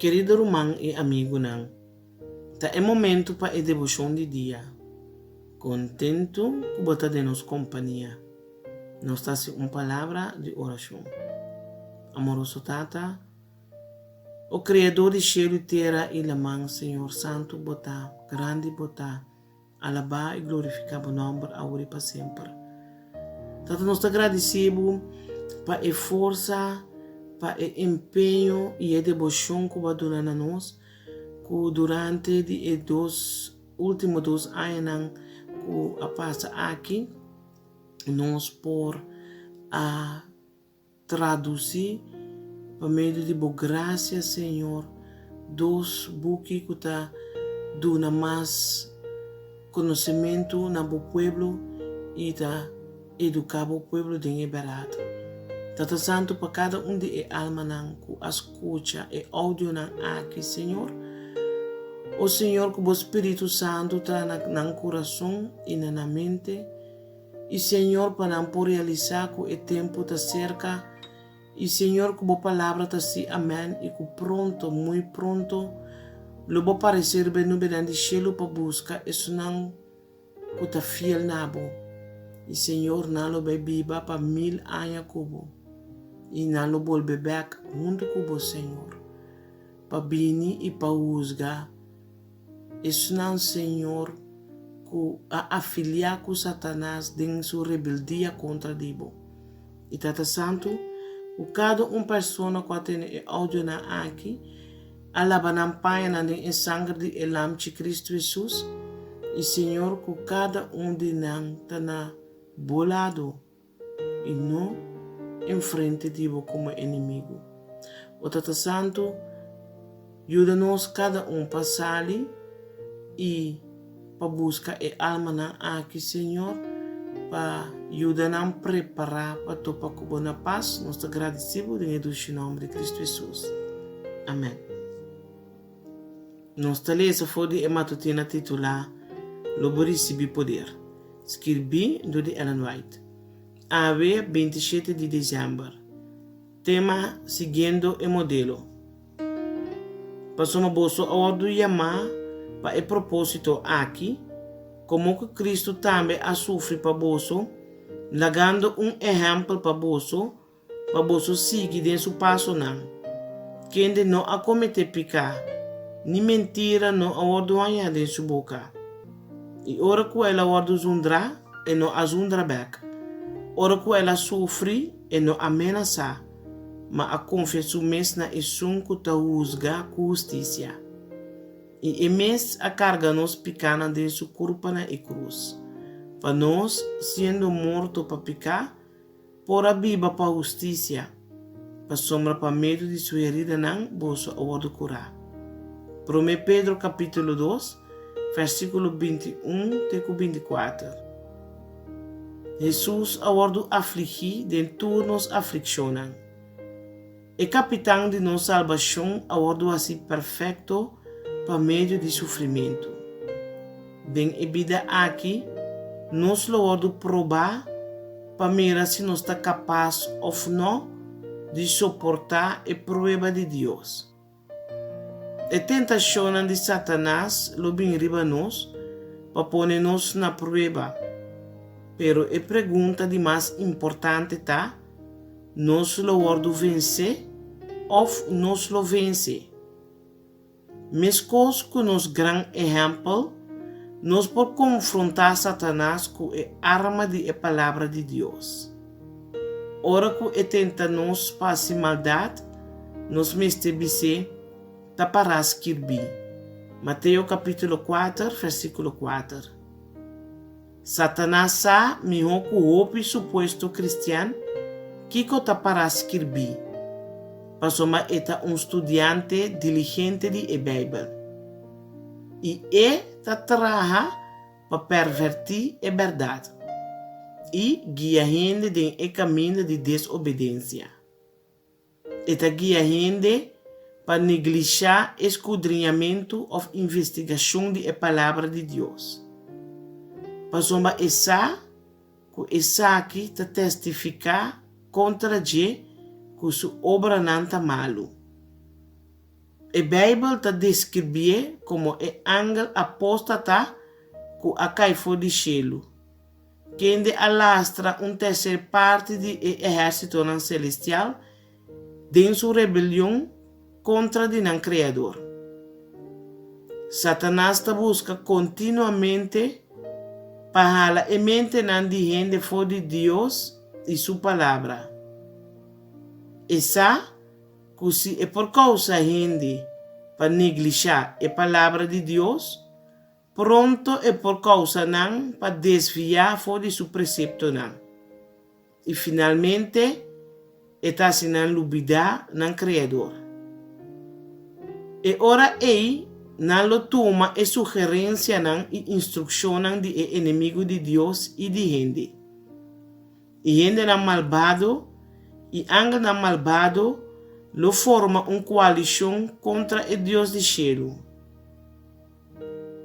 querido irmão e amigo, não. Tá é momento para a devoção de dia. Contento que botar de nos companhia. Nós está assim uma palavra de oração. Amoroso Tata, o Criador de céu e terra e la mão, Senhor Santo, botar, grande botar, alabar e glorificar o nome agora e para sempre. Tata, nós te agradecemos para a força, para o empenho e a devoção que vai durar a nós, que durante os últimos 2 anos que a passa aqui, nós por a traduzir por meio de boa graça, Senhor, 2 buques que está dando mais conhecimento na bo pueblo e está educar o pueblo de liberado. Tata Santo, para cada de alma não que escuta e áudio não aqui, Senhor. O Senhor, que o Espírito Santo está no coração e na mente. E Senhor, para não realizar que o tempo está cerca. E Senhor, que a palavra está assim, amém. E que pronto, muito pronto, lo vou aparecer bem no beirão de cielo para buscar. Isso não que está fiel na bo. E Senhor, não lo bebiba para 1000 anos cubo. E não lo volve back junto com o Senhor. Para bini e para usgar. Isso não, Senhor, que a afiliar com Satanás em sua rebeldia contra Deus. E Tata Santo, o cada pessoa que tem áudio na aqui, alaba na paia na em sangue de elam de Cristo Jesus. E Senhor, que cada de nós está na bolado e não em frente de Deus como inimigo. O Tata Santo, ajuda-nos cada para sair e para buscar a alma na aqui, Senhor, para ajudar-nos a preparar para topar com a paz. Nós te agradecemos em nome de Cristo Jesus. Amém. Nós te lemos a matutina titular Lobo recebi poder. Escrevi do de Ellen White. Ave 27 de dezembro. Tema seguindo o modelo. Passamos a bolsa a ordem de chamar para o propósito aqui, como que Cristo também a sofre para bolso, lagando exemplo para bolso seguir em seu passo não. Quem de não a cometer pecar, nem mentira não a ordem de sua boca. E ora que ela ordem zundra, e não a zundra back. Ora que ela sofre, e não ameaça, mas a confessou mesmo na isun que ta usga com justiça. E emes a carga nos picana de sua culpa na cruz. Para nós, sendo morto para picar, por a viva para justiça, para sombra para medo de sua herida não, bolso a ordem curar. 1 Pedro capítulo 2, versículo 21 até 24. Jesus a ordem afligir de turnos afliccionam. E capitão de nossa salvação a ordem assim perfeito para meio de sofrimento. Bem, a vida aqui, nós lo ordem provar para mirar se nós está capaz ou não de suportar a prova de Deus. A tentação de Satanás lo bem riba nós para pôr-nos na prova. Pero a pergunta de mais importante tá, nós lo ordem vencer ou nós lo vencer. Mesmo que nos grande exemplo, nós por confrontar Satanás com a arma de a palavra de Deus. Ora que tenta nos fazer maldade, nós mestre taparás kirbi. Mateus capítulo 4, versículo 4. Satanás sa miho ku hopi suposto cristiano, kiko taparás kirbi. Pasoma eta estudante diligente de a Bíblia. E trabalha para pervertir a verdade. E guia gente de caminho de desobediência. Eta guia gente para negligenciar escudrinhamento ou investigação de a palavra de Deus. Pasoma essa aqui te testificar contra je que sua obra não está malo. A Bible ta descreve como e ángel apóstata que acai for de cielo, que de alastra terceira parte do exército celestial de sua rebelião contra o Criador. Satanás ta busca continuamente para a mente de gente fora de Deus e sua palavra. Essa que se é por causa gente para negligenciar a palavra de Deus, pronto é por causa não para desviar fora de seu precepto não. E finalmente está se não lubida no Criador. E ora ei não lo toma e sugerência não e instrução não de inimigo de Deus e de gente. E gente não malvado e anga não malvado lo forma uma coalição contra o Deus do céu.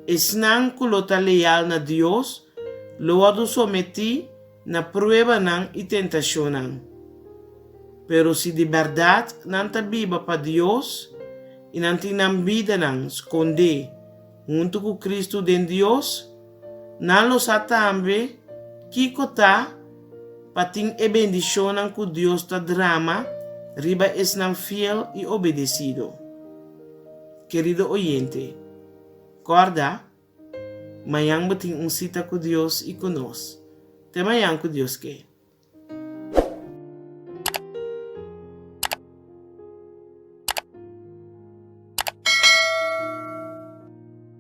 E se não que lo está leal na Deus, lo ha someter na prova não e tentação não. Pero se de verdade não está viva para Deus e não tem vida não esconder junto com Cristo de Deus, não lo sabe também que está para ter a bendição que Deus está drama riba es não fiel e obedecido. Querido oyente, guarda, amanhã tem cita com Deus e conosco. Até amanhã com Deus quer.